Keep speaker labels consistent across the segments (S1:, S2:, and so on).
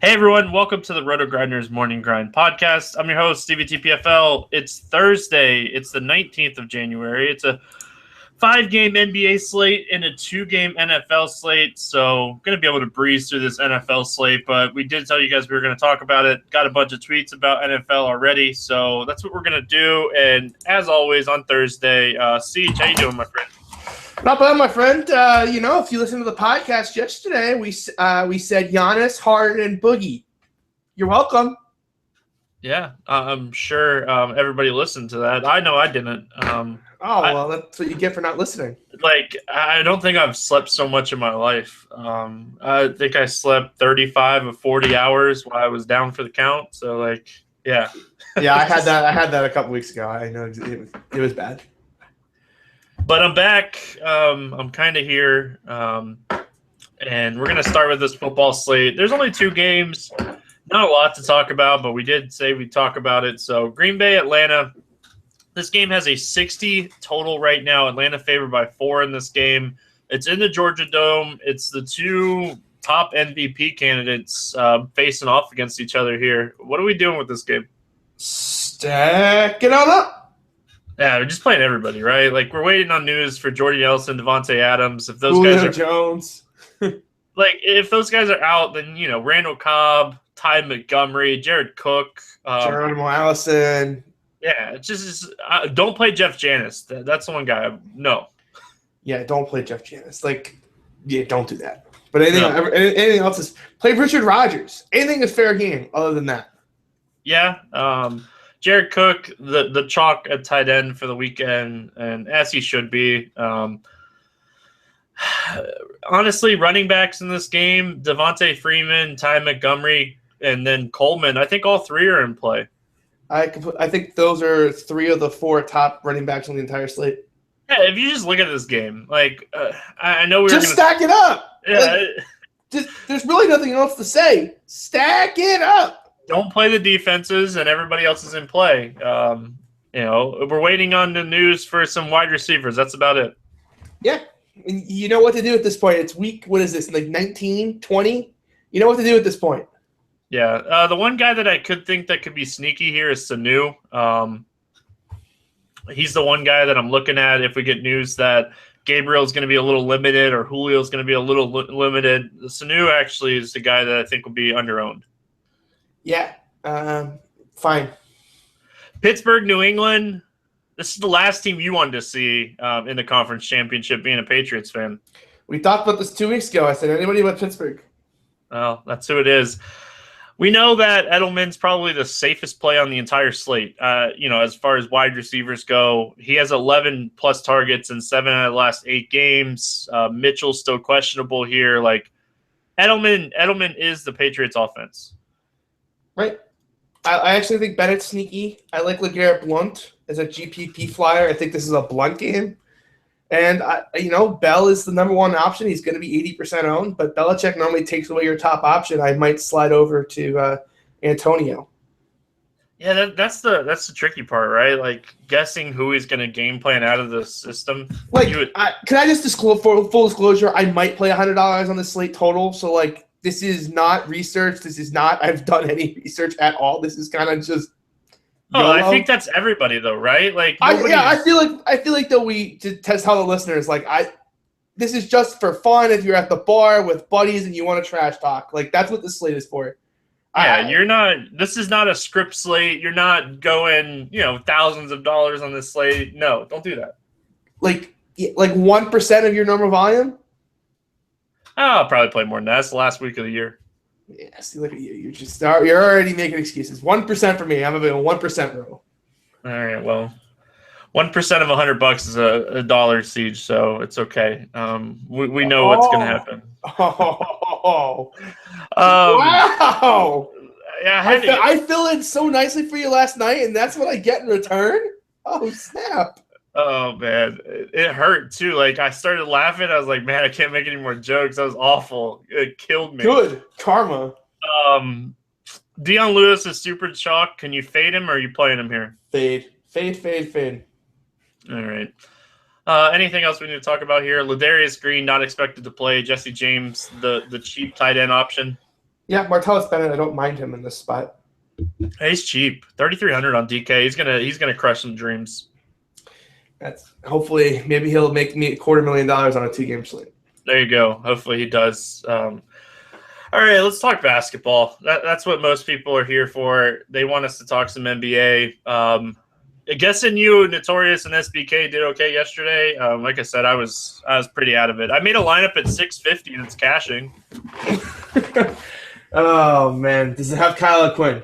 S1: Hey everyone, welcome to the Roto Grinders Morning Grind podcast. I'm your host, Stevie TPFL. It's Thursday. It's the 19th of January. It's a 5-game NBA slate and a 2-game NFL slate. So going to be able to breeze through this NFL slate, but we did tell you guys we were going to talk about it. Got a bunch of tweets about NFL already, so that's what we're going to do. And as always on Thursday, Siege, how you doing, my friend?
S2: Not bad, my friend. If you listen to the podcast yesterday, we said Giannis, Harden, and Boogie. You're welcome.
S1: Yeah, I'm sure everybody listened to that. I know I didn't.
S2: Well, that's what you get for not listening.
S1: I don't think I've slept so much in my life. I think I slept 35 of 40 hours while I was down for the count. So, yeah.
S2: Yeah, I had that a couple weeks ago. I know it was bad.
S1: But I'm back. I'm kind of here. And we're going to start with this football slate. There's only 2 games. Not a lot to talk about, but we did say we'd talk about it. So Green Bay, Atlanta. This game has a 60 total right now. Atlanta favored by 4 in this game. It's in the Georgia Dome. It's the 2 top MVP candidates facing off against each other here. What are we doing with this game?
S2: Stack it on up.
S1: Yeah, we're just playing everybody, right? We're waiting on news for Jordy Nelson, Devontae Adams. If those
S2: Julio
S1: guys are
S2: Jones.
S1: if those guys are out, then Randall Cobb, Ty Montgomery, Jared Cook,
S2: Geronimo Allison.
S1: Yeah, don't play Jeff Janis. That's the one guy. No.
S2: Yeah, don't play Jeff Janis. Don't do that. But anything else is play Richard Rodgers. Anything is fair game other than that.
S1: Yeah. Jared Cook, the chalk at tight end for the weekend, and as he should be. Honestly, running backs in this game, Devontae Freeman, Ty Montgomery, and then Coleman, I think all 3 are in play.
S2: I think those are 3 of the 4 top running backs on the entire slate.
S1: Yeah, if you just look at this game, I know
S2: stack it up.
S1: Yeah,
S2: there's really nothing else to say. Stack it up.
S1: Don't play the defenses, and everybody else is in play. We're waiting on the news for some wide receivers. That's about it.
S2: Yeah, and you know what to do at this point. It's week. What is this? 19, 20? You know what to do at this point.
S1: Yeah, the one guy that I could think that could be sneaky here is Sanu. He's the one guy that I'm looking at if we get news that Gabriel's going to be a little limited or Julio's going to be a little limited. Sanu actually is the guy that I think will be underowned.
S2: Yeah, fine.
S1: Pittsburgh, New England. This is the last team you wanted to see in the conference championship, being a Patriots fan.
S2: We talked about this 2 weeks ago. I said anybody but Pittsburgh.
S1: Well, that's who it is. We know that Edelman's probably the safest play on the entire slate. As far as wide receivers go, he has 11 plus targets in 7 out of the last 8 games. Mitchell's still questionable here. Edelman is the Patriots offense.
S2: Right. I actually think Bennett's sneaky. I like LeGarrette Blount as a GPP flyer. I think this is a Blount game. And, Bell is the number 1 option. He's going to be 80% owned, but Belichick normally takes away your top option. I might slide over to Antonio. Yeah,
S1: that's the tricky part, right? Guessing who he's going to game plan out of the system.
S2: Can I just disclose, for full disclosure, I might play $100 on the slate total. So, this is not research. I've done any research at all. This is kind of just.
S1: Oh, I think that's everybody though, right?
S2: I feel like though we to test how the listeners this is just for fun. If you're at the bar with buddies and you want to trash talk, that's what the slate is for.
S1: Yeah, you're not. This is not a script slate. You're not going, thousands of dollars on this slate. No, don't do that.
S2: 1% of your normal volume.
S1: I'll probably play more than that. That's the last week of the year.
S2: Yeah, see, look at you. You're already making excuses. 1% for me. I'm a 1% rule.
S1: All right. Well, 1% of $100 is a dollar, Siege, so it's okay. We know what's going to happen.
S2: Wow.
S1: Yeah,
S2: I fill in so nicely for you last night, and that's what I get in return? Oh, snap.
S1: Oh, man. It hurt, too. I started laughing. I was like, man, I can't make any more jokes. That was awful. It killed me.
S2: Good. Karma.
S1: Dion Lewis is super chalk. Can you fade him, or are you playing him here?
S2: Fade.
S1: All right. Anything else we need to talk about here? Ladarius Green not expected to play. Jesse James, the cheap tight end option.
S2: Yeah, Martellus Bennett. I don't mind him in this spot.
S1: Hey, he's cheap, 3,300 on DK. He's gonna crush some dreams.
S2: That's hopefully maybe he'll make me $250,000 on a 2-game slate.
S1: There you go. Hopefully he does. All right, let's talk basketball. That's what most people are here for. They want us to talk some NBA. Guessing you, Notorious, and SBK did okay yesterday. Like I said, I was pretty out of it. I made a lineup at 650 and it's cashing.
S2: Oh man, does it have Kyle O'Quinn?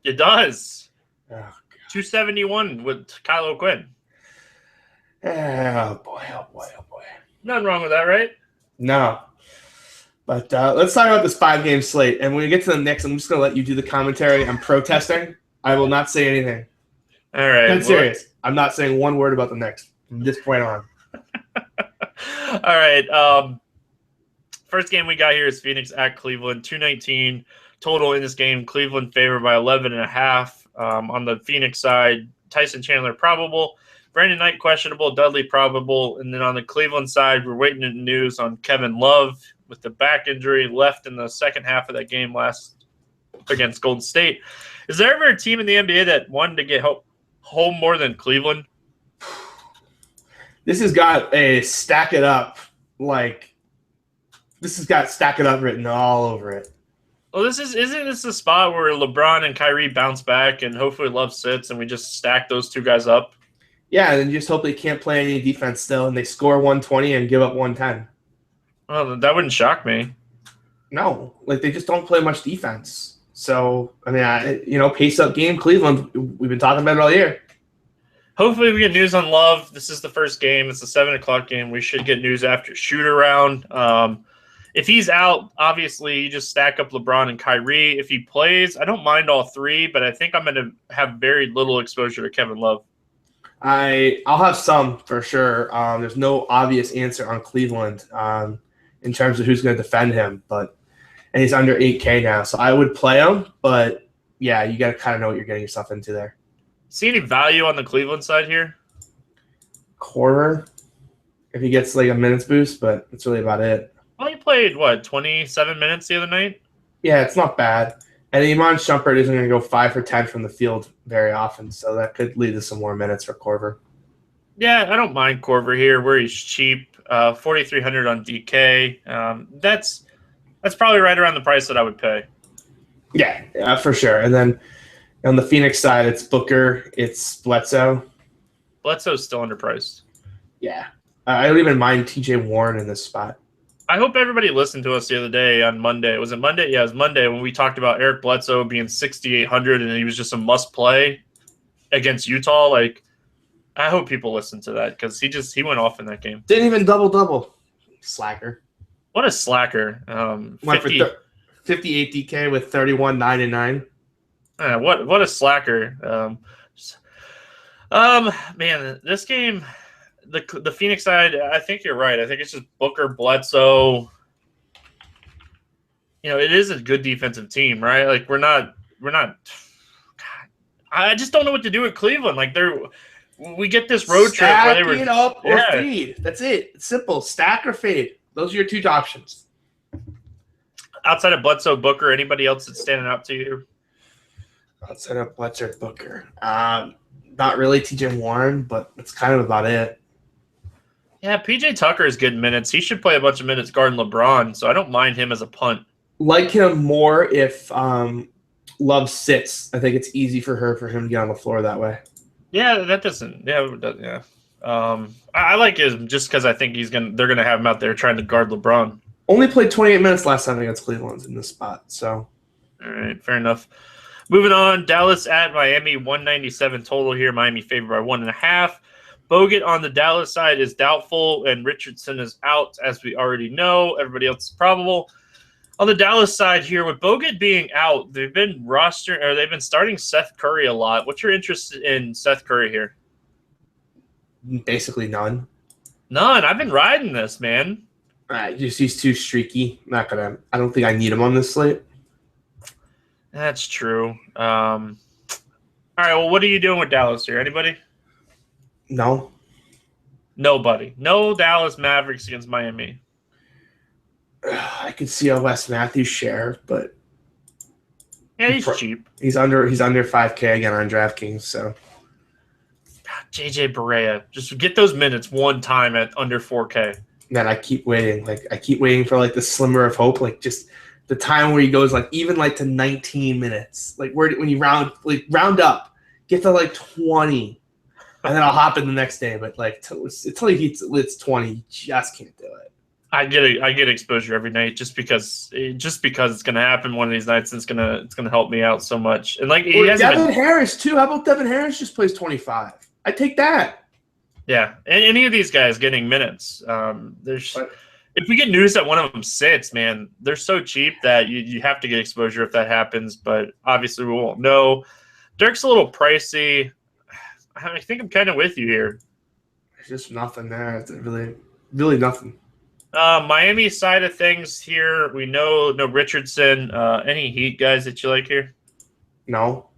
S1: It does.
S2: Oh,
S1: 271 with Kyle O'Quinn.
S2: oh boy, oh boy, oh boy.
S1: Nothing wrong with that, right?
S2: No. But let's talk about this 5-game slate. And when we get to the Knicks, I'm just going to let you do the commentary. I'm protesting. I will not say anything.
S1: All right.
S2: I'm serious. I'm not saying one word about the Knicks from this point on.
S1: All right. First game we got here is Phoenix at Cleveland. 219 total in this game. Cleveland favored by 11.5. On the Phoenix side, Tyson Chandler probable. Brandon Knight questionable. Dudley probable. And then on the Cleveland side, we're waiting in news on Kevin Love with the back injury, left in the second half of that game last against Golden State. Is there ever a team in the NBA that wanted to get home more than Cleveland?
S2: This has got a stack it up written all over it.
S1: Well, isn't this the spot where LeBron and Kyrie bounce back and hopefully Love sits and we just stack those two guys up?
S2: Yeah, and then you just hope they can't play any defense still and they score 120 and give up 110.
S1: Well, that wouldn't shock me.
S2: No, they just don't play much defense. So, I mean, pace up game, Cleveland, we've been talking about it all year.
S1: Hopefully we get news on Love. This is the first game. It's a 7 o'clock game. We should get news after shoot around. If he's out, obviously you just stack up LeBron and Kyrie. If he plays, I don't mind all three, but I think I'm going to have very little exposure to Kevin Love.
S2: I'll have some for sure. There's no obvious answer on Cleveland in terms of who's going to defend him, and he's under 8K now, so I would play him. But yeah, you got to kind of know what you're getting yourself into there.
S1: See any value on the Cleveland side here?
S2: Korver, if he gets a minutes boost, but that's really about it.
S1: Well, he played 27 minutes the other night.
S2: Yeah, it's not bad. And Iman Shumpert isn't going to go 5 for 10 from the field very often, so that could lead to some more minutes for Korver.
S1: Yeah, I don't mind Korver here where he's cheap. 4,300 on DK. That's probably right around the price that I would pay.
S2: Yeah, for sure. And then on the Phoenix side, it's Booker, it's Bledsoe.
S1: Bledsoe's still underpriced.
S2: Yeah. I don't even mind TJ Warren in this spot.
S1: I hope everybody listened to us the other day on Monday. Was it Monday? Yeah, it was Monday when we talked about Eric Bledsoe being 6,800 and he was just a must play against Utah. I hope people listen to that because he went off in that game.
S2: Didn't even double. Slacker.
S1: What a slacker.
S2: 58 DK with 31, 9, and 9.
S1: What a slacker. Man, this game, the Phoenix side, I think you're right. I think it's just Booker, Bledsoe. It is a good defensive team, right? We're not. God, I just don't know what to do with Cleveland. We get this road trip where they were
S2: up or fade. That's it. It's simple. Stack or fade. Those are your two options.
S1: Outside of Bledsoe, Booker, anybody else that's standing out to you?
S2: Outside of Bledsoe, Booker. Not really TJ Warren, but that's kind of about it.
S1: Yeah, PJ Tucker is good minutes. He should play a bunch of minutes guarding LeBron, so I don't mind him as a punt. Like
S2: him more if Love sits. I think it's easy for him to get on the floor that way.
S1: Yeah, that doesn't. Yeah. I like him just because I think they're gonna have him out there trying to guard LeBron.
S2: Only played 28 minutes last time against Cleveland in this spot. So,
S1: all right, fair enough. Moving on, Dallas at Miami, 197 total here. Miami favored by 1.5. Bogut on the Dallas side is doubtful, and Richardson is out, as we already know. Everybody else is probable. On the Dallas side here, with Bogut being out, they've been starting Seth Curry a lot. What's your interest in Seth Curry here?
S2: Basically none.
S1: None. I've been riding this, man.
S2: He's too streaky. I don't think I need him on this slate.
S1: That's true. All right, well, what are you doing with Dallas here? Anybody?
S2: No.
S1: Nobody. No Dallas Mavericks against Miami.
S2: I could see a Wes Matthews share, but
S1: Yeah, he's cheap.
S2: He's under 5K again on DraftKings. So
S1: JJ Barea, just get those minutes one time at under 4K.
S2: Man, I keep waiting. I keep waiting for the slimmer of hope. Just the time where he goes even to 19 minutes. When you round up, get to 20, and then I'll hop in the next day. But until he hits 20, you just can't do it.
S1: I get exposure every night just because it's gonna happen one of these nights. And it's gonna help me out so much. And
S2: Devin Harris too. How about Devin Harris just plays 25? I take that.
S1: Yeah, and any of these guys getting minutes. If we get news that one of them sits, man, they're so cheap that you have to get exposure if that happens. But obviously we won't know. Dirk's a little pricey. I think I'm kind of with you here.
S2: There's just nothing there. It's really, really nothing.
S1: Miami side of things here, we know no Richardson. Any Heat guys that you like here?
S2: No.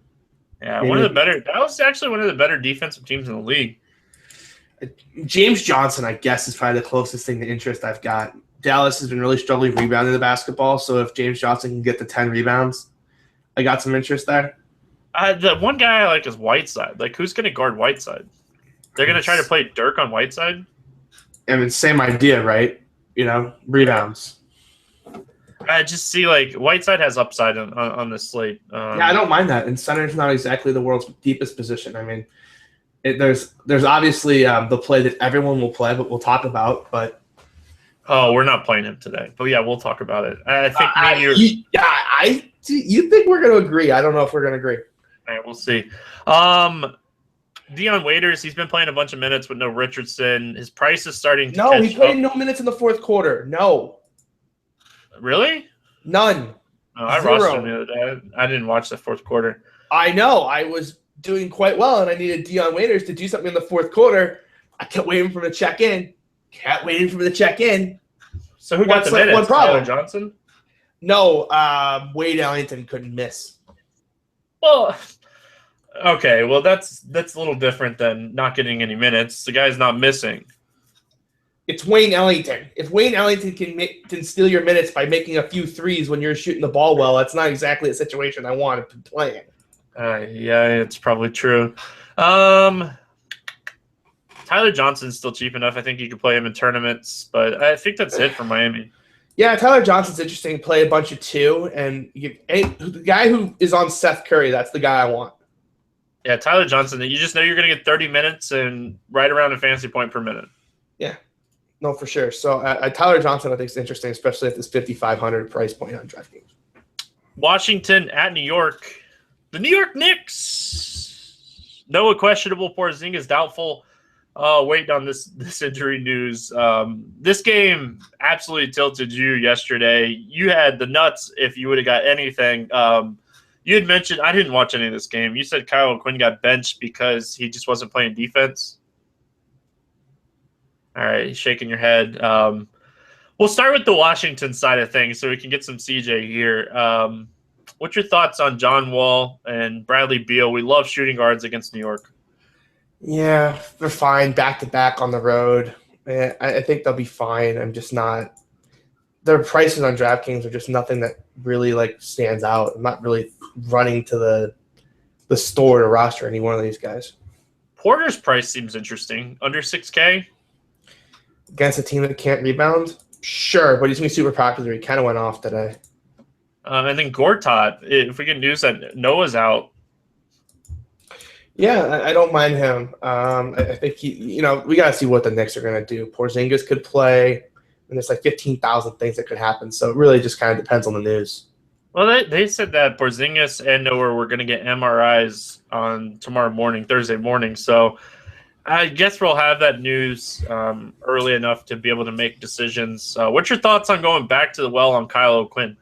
S1: Yeah, that was actually one of the better defensive teams in the league.
S2: James Johnson, I guess, is probably the closest thing to interest I've got. Dallas has been really struggling rebounding the basketball, so if James Johnson can get the 10 rebounds, I got some interest there.
S1: The one guy I like is Whiteside. Who's going to guard Whiteside? They're going to try to play Dirk on Whiteside?
S2: I mean, same idea, right? Rebounds.
S1: I just see Whiteside has upside on this slate.
S2: I don't mind that. And center's not exactly the world's deepest position. I mean, there's obviously the play that everyone will play, but we'll talk about. But
S1: we're not playing him today. But yeah, we'll talk about it. I think
S2: you think we're going to agree? I don't know if we're going to agree.
S1: All right, we'll see. Dion Waiters, he's been playing a bunch of minutes with no Richardson. His price is starting to catch up.
S2: He played no minutes in the fourth quarter. No.
S1: Really?
S2: None.
S1: Oh, I rostered him the other day. I didn't watch the fourth quarter.
S2: I know. I was doing quite well, and I needed Dion Waiters to do something in the fourth quarter. I kept waiting for him to check in.
S1: So who got the minutes?
S2: One problem.
S1: Tyler Johnson?
S2: No, Wade Ellington couldn't miss.
S1: Well, okay. Well, that's a little different than not getting any minutes. The guy's not missing.
S2: It's Wayne Ellington. If Wayne Ellington can steal your minutes by making a few threes when you're shooting the ball well, that's not exactly a situation I want to play in.
S1: Yeah, it's probably true. Tyler Johnson's still cheap enough. I think you could play him in tournaments, but I think that's it for Miami.
S2: Yeah, Tyler Johnson's interesting. Play a bunch of two, and the guy who is on Seth Curry, that's the guy I want.
S1: Yeah, Tyler Johnson. You just know you're going to get 30 minutes and right around a fantasy point per minute.
S2: Yeah, no, for sure. So Tyler Johnson, I think, is interesting, especially at this 5,500 price point on DraftKings.
S1: Washington at New York. The New York Knicks. Noah questionable. Porzingis doubtful. Waiting on this injury news. This game absolutely tilted you yesterday. You had the nuts if you would have got anything. You had mentioned, I didn't watch any of this game. You said Kyle Quinn got benched because he just wasn't playing defense. All right, shaking your head. We'll start with the Washington side of things so we can get some CJ here. What's your thoughts on John Wall and Bradley Beal? We love shooting guards against New York.
S2: Yeah, they're fine back-to-back on the road. I think they'll be fine. I'm just not – their prices on DraftKings are just nothing that really, stands out. I'm not really running to the store to roster any one of these guys.
S1: Porter's price seems interesting. Under 6K?
S2: Against a team that can't rebound? Sure, but he's going to be super popular. He kind of went off today.
S1: And then Gortat, if we get news that Noah's out.
S2: Yeah, I don't mind him. I think we got to see what the Knicks are going to do. Porzingis could play, and there's 15,000 things that could happen. So it really just kind of depends on the news.
S1: Well, they said that Porzingis and Noah were going to get MRIs on Thursday morning. So I guess we'll have that news early enough to be able to make decisions. What's your thoughts on going back to the well on Kyle O'Quinn?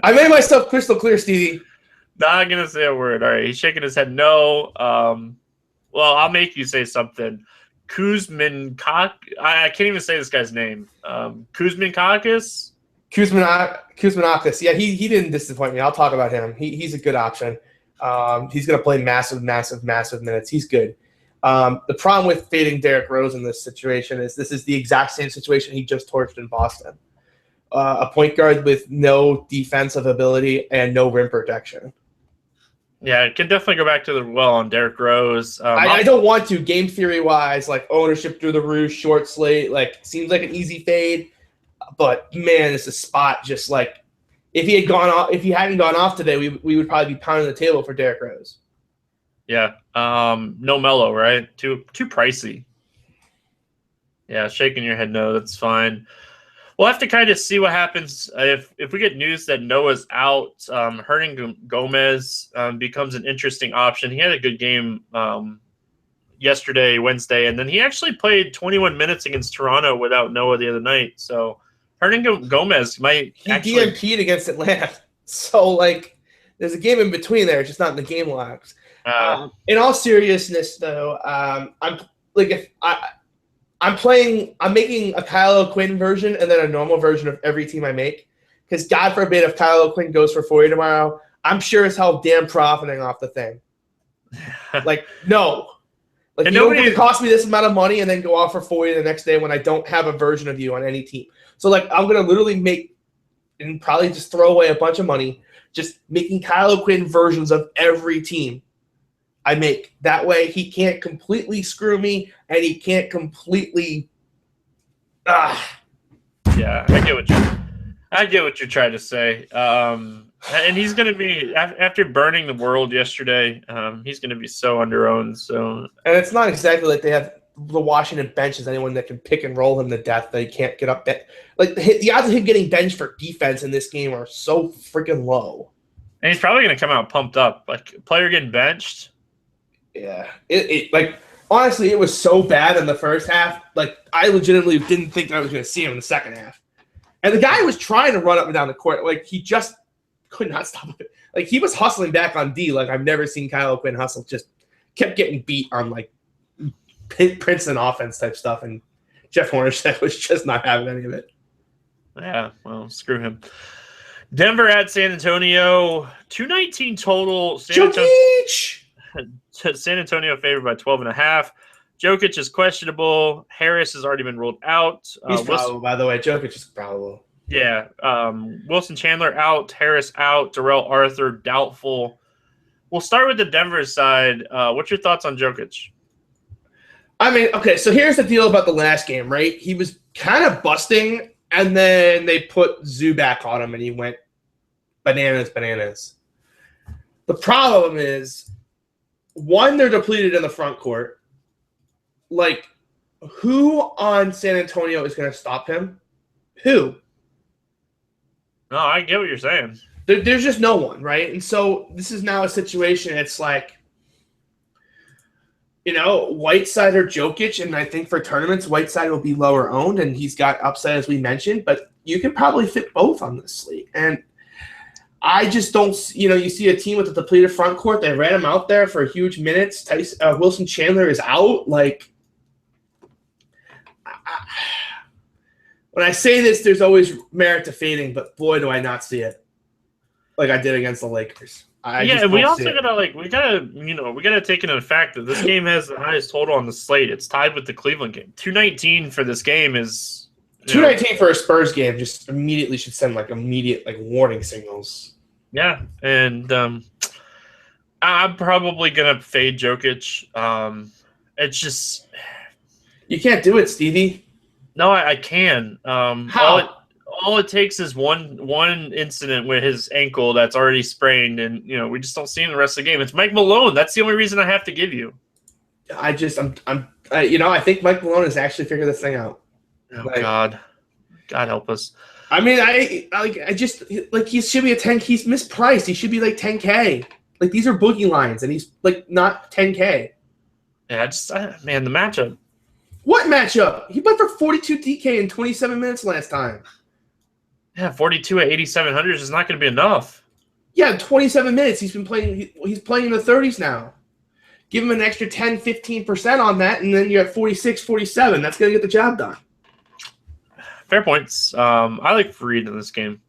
S2: I made myself crystal clear, Stevie.
S1: Not going to say a word. All right, he's shaking his head no. Well, I'll make you say something. Kuzminkakis. I can't even say this guy's name. Kuzminkakis?
S2: Kuzminakis. Yeah, he didn't disappoint me. I'll talk about him. He's a good option. He's going to play massive minutes. He's good. The problem with fading Derrick Rose in this situation is this is the exact same situation he just torched in Boston. a point guard with no defensive ability and no rim protection.
S1: Yeah, it can definitely go back to the well on Derrick Rose.
S2: I don't want to, game theory wise, like ownership through the roof, short slate, like seems like an easy fade, but man, it's a spot just like if he hadn't gone off today, we would probably be pounding the table for Derrick Rose.
S1: Yeah, no Melo, right? Too pricey. Yeah, shaking your head no, that's fine. We'll have to kind of see what happens if we get news that Noah's out. Hernan Gomez becomes an interesting option. He had a good game yesterday, Wednesday, and then he actually played 21 minutes against Toronto without Noah the other night. So Hernan Gomez might actually
S2: DNP'd against Atlanta. So like, there's a game in between there, just not in the game logs. In all seriousness, though, I'm making a Kyle O'Quinn version and then a normal version of every team I make. Because God forbid if Kyle O'Quinn goes for 40 tomorrow, I'm sure as hell damn profiting off the thing. Like, no. Like, you don't get to cost me this amount of money and then go off for 40 the next day when I don't have a version of you on any team. So, like, I'm going to literally make and probably just throw away a bunch of money just making Kyle O'Quinn versions of every team I make. That way he can't completely screw me and he can't completely
S1: Yeah, I get what you're trying to say. And he's going to be after burning the world yesterday, he's going to be so underowned. So
S2: and it's not exactly like they have the Washington bench as anyone that can pick and roll him to death that he can't get up. Like the odds of him getting benched for defense in this game are so freaking low.
S1: And he's probably going to come out pumped up. Like a player getting benched.
S2: Yeah, it like honestly, it was so bad in the first half. Like I legitimately didn't think I was going to see him in the second half. And the guy was trying to run up and down the court, like he just could not stop it. Like he was hustling back on D. Like I've never seen Kyle O'Quinn hustle. Just kept getting beat on like Princeton offense type stuff, and Jeff Hornacek was just not having any of it.
S1: Yeah, well, screw him. Denver at San Antonio, 219 total. San Antonio favored by 12.5. Jokic is questionable. Harris has already been ruled out.
S2: He's probable, by the way. Jokic is probable.
S1: Yeah. Wilson Chandler out. Harris out. Darrell Arthur doubtful. We'll start with the Denver side. What's your thoughts on Jokic?
S2: I mean, okay, so here's the deal about the last game, right? He was kind of busting, and then they put Zubac on him, and he went bananas. The problem is, one, they're depleted in the front court. Like, who on San Antonio is going to stop him? Who?
S1: No, I get what you're saying.
S2: There's just no one, right? And so this is now a situation. It's like, you know, Whiteside or Jokic, and I think for tournaments, Whiteside will be lower owned, and he's got upside, as we mentioned, but you can probably fit both on this slate. And I just don't, you know, you see a team with a depleted front court, they ran him out there for huge minutes. Wilson Chandler is out. Like, when I say this, there's always merit to fading, but boy, do I not see it like I did against the Lakers.
S1: We also gotta take into fact that this game has the highest total on the slate. It's tied with the Cleveland game. 219 for this game is
S2: 219 for a Spurs game. Just immediately should send immediate warning signals.
S1: Yeah, and I'm probably gonna fade Jokic. It's just
S2: you can't do it, Stevie.
S1: No, I can.
S2: How?
S1: All it takes is one incident with his ankle that's already sprained, and we just don't see him the rest of the game. It's Mike Malone. That's the only reason I have to give you.
S2: I think Mike Malone has actually figured this thing out.
S1: Oh God help us.
S2: I mean, he should be a 10. He's mispriced. He should be like 10K. Like these are boogie lines, and he's not 10K.
S1: Yeah, the matchup.
S2: What matchup? He played for 42 DK in 27 minutes last time.
S1: Yeah, 42 at 8,700 is not going to be enough.
S2: Yeah, 27 minutes. He's been playing. He's playing in the 30s now. Give him an extra 10, 15% on that, and then you're at 46, 47. That's going to get the job done.
S1: Fair points. I like Fareed in this game.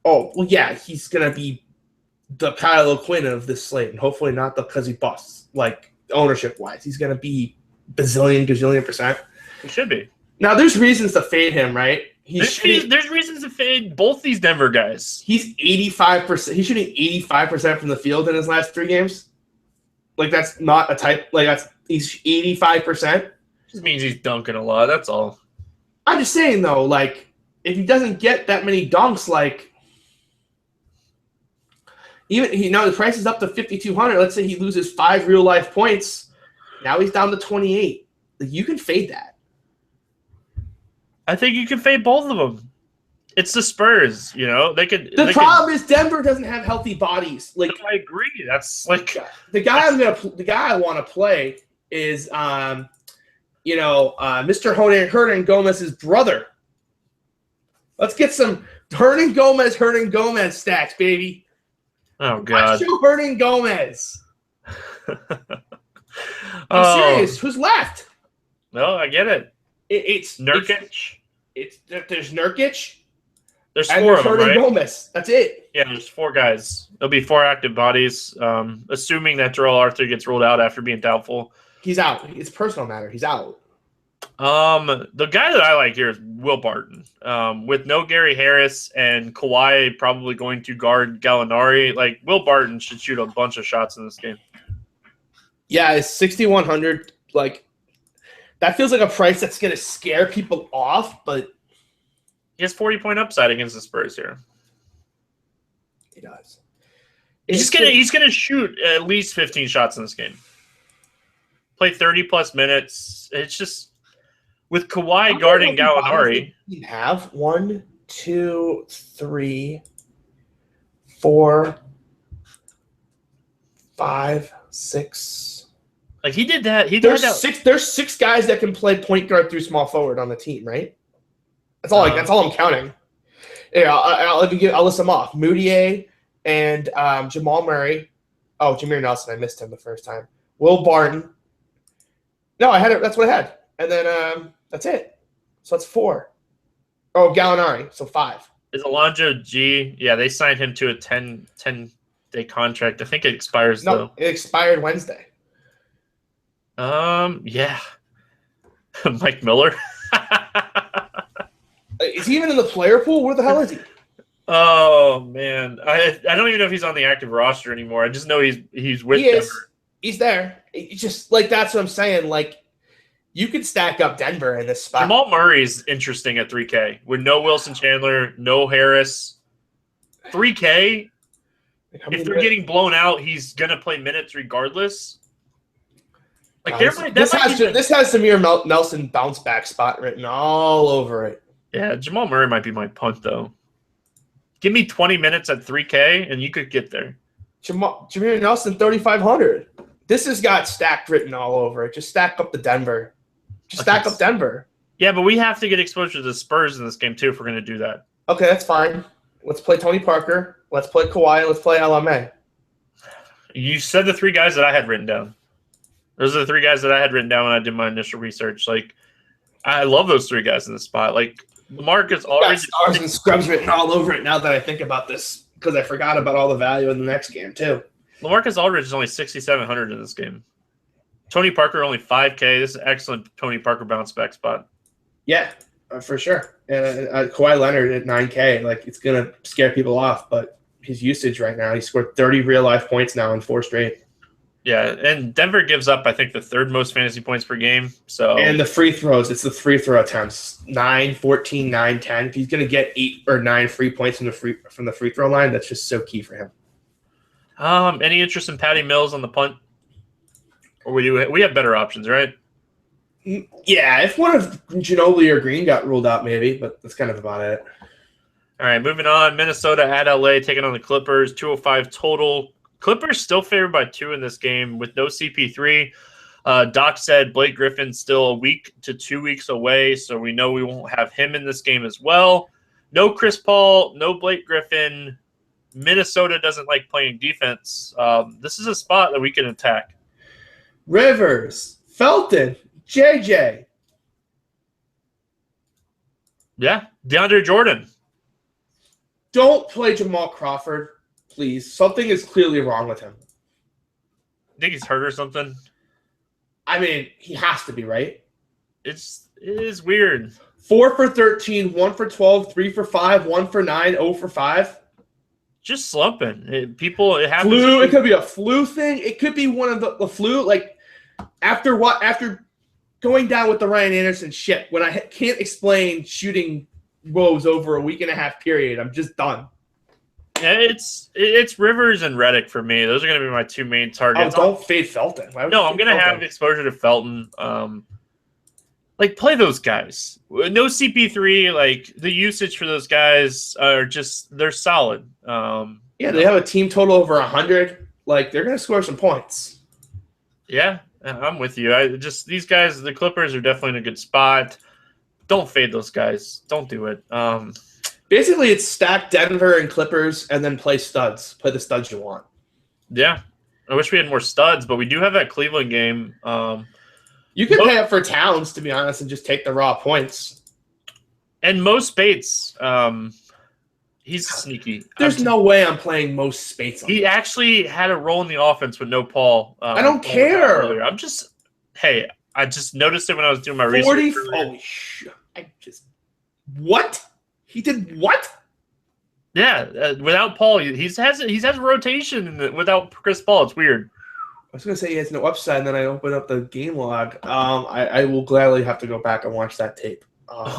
S2: Oh, well, yeah. He's going to be the Kyle O'Quinn of this slate, and hopefully not because he busts, ownership-wise. He's going to be gazillion %.
S1: He should be.
S2: Now, there's reasons to fade him, right?
S1: There's reasons to fade both these Denver guys.
S2: He's 85%. He's shooting 85% from the field in his last 3 games. Like that's not a type. He's 85%.
S1: Just means he's dunking a lot. That's all.
S2: I'm just saying though, like if he doesn't get that many dunks, like even the price is up to 5,200. Let's say he loses 5 real life points. Now he's down to 28. Like, you can fade that.
S1: I think you can fade both of them. It's the Spurs, They could.
S2: The problem is Denver doesn't have healthy bodies. Like
S1: I agree. That's like
S2: the guy I want to play is Mr. Hernan Gomez's brother. Let's get some Hernan Gomez stats, baby.
S1: Oh God.
S2: Let's show Hernan Gomez. I'm serious. Who's left?
S1: No, I get it.
S2: It's
S1: Nurkic.
S2: There's Nurkic.
S1: There's 4 of them, right?
S2: Gomez. That's it.
S1: Yeah, there's 4 guys. There'll be 4 active bodies. Assuming that Terrell Arthur gets ruled out after being doubtful.
S2: He's out. It's a personal matter. He's out.
S1: The guy that I like here is Will Barton. With no Gary Harris and Kawhi probably going to guard Gallinari, like Will Barton should shoot a bunch of shots in this game.
S2: Yeah, it's 6,100. Like that feels like a price that's gonna scare people off, but
S1: he has 40-point upside against the Spurs here.
S2: He does.
S1: He's gonna shoot at least 15 shots in this game. Play 30+ minutes. It's just with Kawhi guarding Gallinari.
S2: You have 1, 2, 3, 4, 5, 6.
S1: Like he did that.
S2: There's 6 guys that can play point guard through small forward on the team, right? That's all. That's all I'm counting. Yeah, I'll list them off. Moutier and Jamal Murray. Oh, Jameer Nelson. I missed him the first time. Will Barton. No, I had it. That's what I had. And then that's it. So that's 4. Oh, Gallinari. So 5.
S1: Is Alonzo G? Yeah, they signed him to a 10-day contract. I think it expires though.
S2: No, it expired Wednesday.
S1: Yeah. Mike Miller.
S2: Is he even in the player pool? Where the hell is he?
S1: Oh man, I don't even know if he's on the active roster anymore. I just know he's with Denver.
S2: He's there. It's just like that's what I'm saying. Like you could stack up Denver in this spot.
S1: Jamal Murray's interesting at 3K with no Wilson Chandler, no Harris. 3K. If they're getting blown out, he's gonna play minutes regardless. Like
S2: this has Jameer Nelson bounce back spot written all over it.
S1: Yeah, Jamal Murray might be my punt though. Give me 20 minutes at 3K and you could get there.
S2: Jameer Nelson 3,500. This has got stacked written all over it. Just stack up the Denver. Just stack up Denver.
S1: Yeah, but we have to get exposure to the Spurs in this game too if we're going to do that.
S2: Okay, that's fine. Let's play Tony Parker. Let's play Kawhi. Let's play LMA.
S1: You said the 3 guys that I had written down. Those are the 3 guys that I had written down when I did my initial research. Like, I love those 3 guys in the spot. Like, LaMarcus Aldridge.
S2: Stars and scrubs written all over it now that I think about this because I forgot about all the value in the next game too.
S1: LaMarcus Aldridge is only 6,700 in this game. Tony Parker only 5K. This is an excellent Tony Parker bounce back spot.
S2: Yeah, for sure. And Kawhi Leonard at 9K, like it's gonna scare people off, but his usage right now, he scored 30 real life points now in 4 straight.
S1: Yeah, and Denver gives up, I think, the 3rd most fantasy points per game. So
S2: and the free throws, it's the free throw attempts 9, 14, 9, 10. If he's gonna get 8 or 9 free points from the free throw line, that's just so key for him.
S1: Any interest in Patty Mills on the punt? Or we have better options, right?
S2: Yeah, if one of Ginobili or Green got ruled out, maybe, but that's kind of about it.
S1: All right, moving on. Minnesota at LA taking on the Clippers, 205 total. Clippers still favored by 2 in this game with no CP3. Doc said Blake Griffin's still a week to 2 weeks away, so we know we won't have him in this game as well. No Chris Paul, no Blake Griffin. Minnesota doesn't like playing defense. This is a spot that we can attack.
S2: Rivers, Felton, JJ.
S1: Yeah, DeAndre Jordan.
S2: Don't play Jamal Crawford, please. Something is clearly wrong with him.
S1: Think he's hurt or something?
S2: I mean, he has to be, right?
S1: It is weird.
S2: 4 for 13, 1 for 12, 3 for 5, 1 for 9, 0 for 5.
S1: Just slumping. It happens.
S2: Flu. It could be a flu thing. It could be one of the flu. Like after going down with the Ryan Anderson shit, when I can't explain shooting woes over a week and a half period, I'm just done.
S1: Yeah, it's Rivers and Reddick for me. Those are going to be my two main targets.
S2: Oh, don't fade Felton.
S1: No, I'm going to have exposure to Felton. Play those guys. No CP3. Like the usage for those guys are they're solid.
S2: Yeah, they have a team total over 100. Like they're going to score some points.
S1: Yeah, I'm with you. These guys, the Clippers are definitely in a good spot. Don't fade those guys. Don't do it.
S2: Basically, it's stack Denver and Clippers and then play studs. Play the studs you want.
S1: Yeah. I wish we had more studs, but we do have that Cleveland game.
S2: You could pay up for Towns, to be honest, and just take the raw points.
S1: And Mo Spates, he's sneaky.
S2: There's no way I'm playing Mo Spates.
S1: He actually had a role in the offense with no Paul.
S2: I don't care.
S1: I just noticed it when I was doing my research.
S2: 40. Holy shit. What? He did what?
S1: Yeah, without Paul, he has a rotation without Chris Paul. It's weird.
S2: I was gonna say he has no upside, and then I opened up the game log. I will gladly have to go back and watch that tape.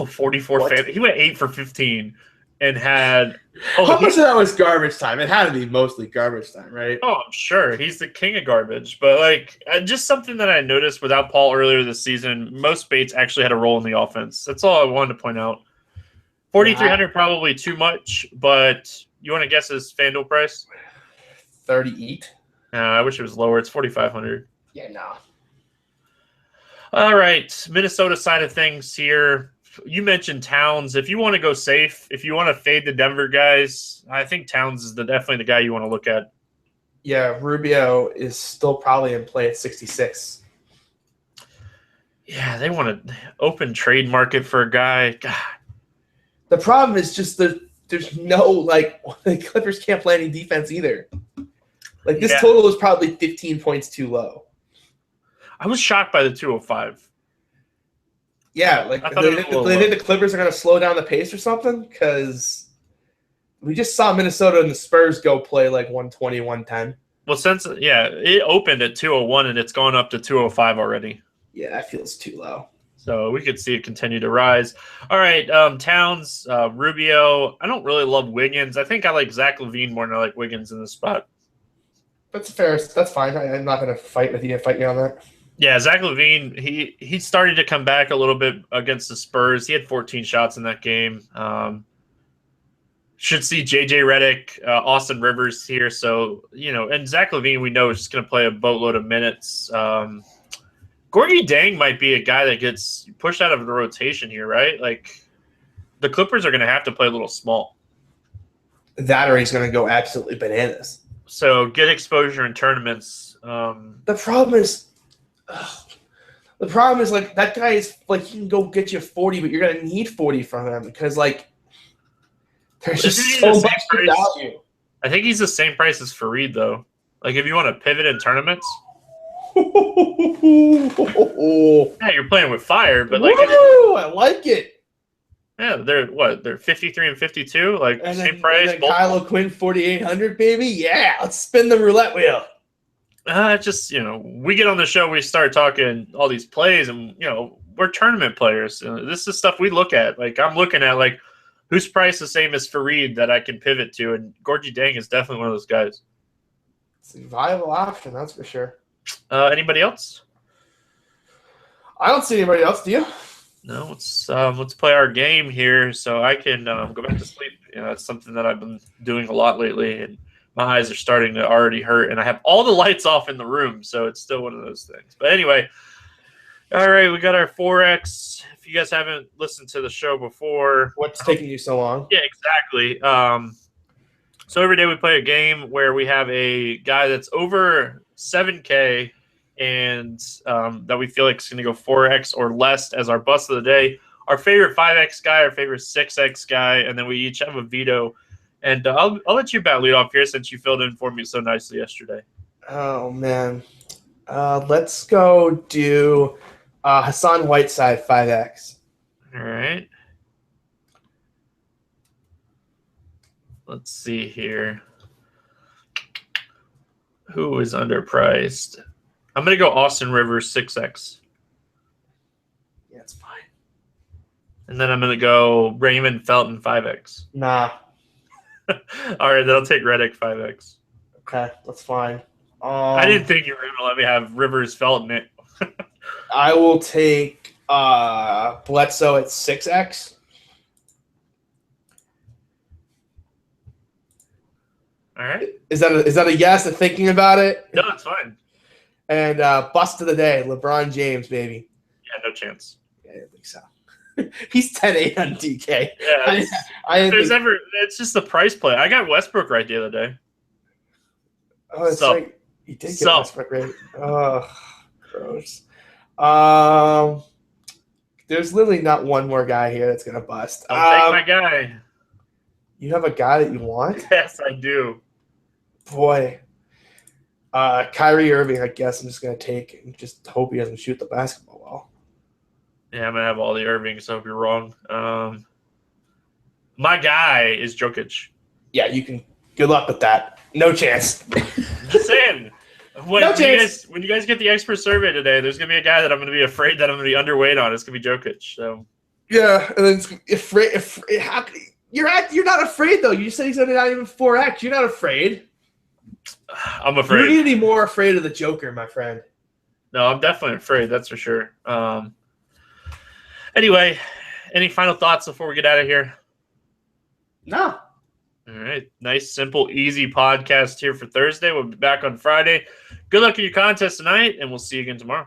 S1: 44 fan. He went 8 for 15 and had.
S2: How much of that was garbage time? It had to be mostly garbage time, right?
S1: Oh, I'm sure he's the king of garbage. But just something that I noticed without Paul earlier this season, Mo Spates actually had a role in the offense. That's all I wanted to point out. 4,300 probably too much, but you want to guess his FanDuel price?
S2: 38.
S1: I wish it was lower. It's 4,500.
S2: Yeah, no.
S1: All right, Minnesota side of things here. You mentioned Towns. If you want to go safe, if you want to fade the Denver guys, I think Towns is definitely the guy you want to look at.
S2: Yeah, Rubio is still probably in play at 66.
S1: Yeah, they want to open trade market for a guy. God.
S2: The problem is just there's no, the Clippers can't play any defense either. This total is probably 15 points too low.
S1: I was shocked by the 205.
S2: Yeah, they think the Clippers are going to slow down the pace or something? Because we just saw Minnesota and the Spurs go play 120, 110.
S1: Well, it opened at 201 and it's gone up to 205 already.
S2: Yeah, that feels too low.
S1: So we could see it continue to rise. All right, Towns, Rubio. I don't really love Wiggins. I think I like Zach LaVine more than I like Wiggins in this spot.
S2: That's fair. That's fine. I'm not going to fight you on that.
S1: Yeah, Zach LaVine, he started to come back a little bit against the Spurs. He had 14 shots in that game. Should see JJ Redick, Austin Rivers here. So, and Zach LaVine, we know, is just going to play a boatload of minutes. Gorgui Dieng might be a guy that gets pushed out of the rotation here, right? The Clippers are going to have to play a little small.
S2: That or he's going to go absolutely bananas.
S1: So get exposure in tournaments.
S2: The problem is that guy is he can go get you 40, but you're going to need 40 from him because there's just so much value.
S1: I think he's the same price as Fareed though. If you want to pivot in tournaments. Yeah, you're playing with fire, but
S2: I like it.
S1: Yeah, they're 53 and 52, same price.
S2: And then Kyle O'Quinn 4,800, baby. Yeah, let's spin the roulette wheel.
S1: We get on the show, we start talking all these plays, and we're tournament players. This is stuff we look at. I'm looking at whose price is the same as Fareed that I can pivot to, and Gorgui Dieng is definitely one of those guys.
S2: It's a viable option, that's for sure.
S1: Anybody else?
S2: I don't see anybody else. Do you?
S1: No. Let's play our game here, so I can go back to sleep. It's something that I've been doing a lot lately, and my eyes are starting to already hurt. And I have all the lights off in the room, so it's still one of those things. But anyway, all right, we got our 4X. If you guys haven't listened to the show before,
S2: what's taking you so long?
S1: Yeah, exactly. So every day we play a game where we have a guy that's over 7K and that we feel is going to go 4X or less as our bust of the day. Our favorite 5X guy, our favorite 6X guy, and then we each have a veto. And I'll let you bat lead off here since you filled in for me so nicely yesterday.
S2: Oh, man. Let's go do Hassan Whiteside 5X.
S1: All right. Let's see here. Who is underpriced? I'm going to go Austin Rivers 6X.
S2: Yeah, it's fine.
S1: And then I'm going to go Raymond Felton 5X.
S2: Nah.
S1: All right, then I'll take Reddick 5X.
S2: Okay, that's fine.
S1: I didn't think you were going to let me have Rivers Felton.
S2: I will take Bledsoe at 6X.
S1: All right.
S2: Is that a yes? A thinking about it?
S1: No, it's fine.
S2: And bust of the day, LeBron James, baby.
S1: Yeah, no chance.
S2: Yeah, I didn't think so. He's 10-8 on DK.
S1: Yeah,
S2: I
S1: it's just the price play. I got Westbrook right the other day.
S2: Oh, that's
S1: So-
S2: right. You did get
S1: so-
S2: Westbrook right. Oh, gross. There's literally not one more guy here that's gonna bust.
S1: I'll take my guy.
S2: You have a guy that you want?
S1: Yes, I do.
S2: Boy. Kyrie Irving, I guess I'm just gonna take and just hope he doesn't shoot the basketball well.
S1: Yeah, I'm gonna have all the Irving, so if you're wrong. My guy is Jokic.
S2: Yeah, you can. Good luck with that. No chance.
S1: Just saying. When,
S2: No
S1: when, you
S2: chance.
S1: guys, when you guys get the expert survey today, there's gonna be a guy that I'm gonna be afraid that I'm gonna be underweight on. It's gonna be Jokic. So
S2: Yeah, and then you're not afraid though. You said he's only not even 4X. You're not afraid.
S1: I'm
S2: You
S1: afraid.
S2: need to be more afraid of the Joker, my friend.
S1: No, I'm definitely afraid. That's for sure. Anyway, any final thoughts before we get out of here?
S2: No.
S1: All right. Nice, simple, easy podcast here for Thursday. We'll be back on Friday. Good luck in your contest tonight, and we'll see you again tomorrow.